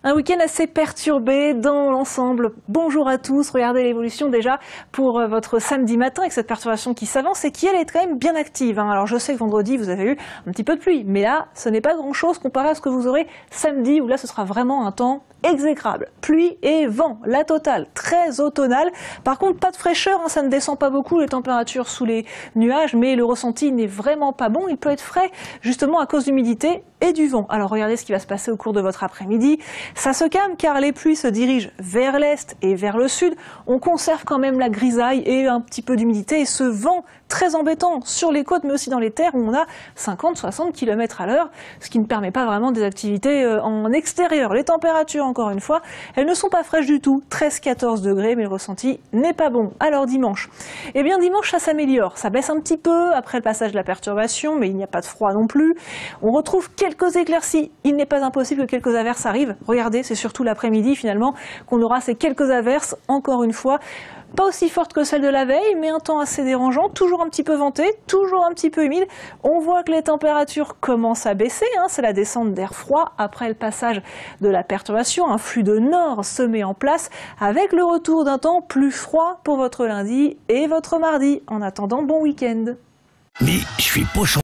Un week-end assez perturbé dans l'ensemble. Bonjour à tous, regardez l'évolution déjà pour votre samedi matin avec cette perturbation qui s'avance et qui elle est quand même bien active. Alors je sais que vendredi vous avez eu un petit peu de pluie, mais là ce n'est pas grand chose comparé à ce que vous aurez samedi où là ce sera vraiment un temps exécrable. Pluie et vent, la totale, très automnale. Par contre, pas de fraîcheur, ça ne descend pas beaucoup les températures sous les nuages, mais le ressenti n'est vraiment pas bon. Il peut être frais justement à cause d'humidité et du vent. Alors regardez ce qui va se passer au cours de votre après-midi. Ça se calme car les pluies se dirigent vers l'est et vers le sud. On conserve quand même la grisaille et un petit peu d'humidité et ce vent très embêtant sur les côtes mais aussi dans les terres où on a 50-60 km à l'heure, ce qui ne permet pas vraiment des activités en extérieur. Les températures, encore une fois, elles ne sont pas fraîches du tout, 13-14 degrés, mais le ressenti n'est pas bon. Alors dimanche, eh bien dimanche ça s'améliore, ça baisse un petit peu après le passage de la perturbation, mais il n'y a pas de froid non plus. On retrouve quelques éclaircies, il n'est pas impossible que quelques averses arrivent. Regardez, c'est surtout l'après-midi finalement qu'on aura ces quelques averses, encore une fois. Pas aussi forte que celle de la veille, mais un temps assez dérangeant, toujours un petit peu venté, toujours un petit peu humide. On voit que les températures commencent à baisser, c'est la descente d'air froid après le passage de la perturbation. Un flux de nord se met en place avec le retour d'un temps plus froid pour votre lundi et votre mardi. En attendant, bon week-end. Mais je suis pas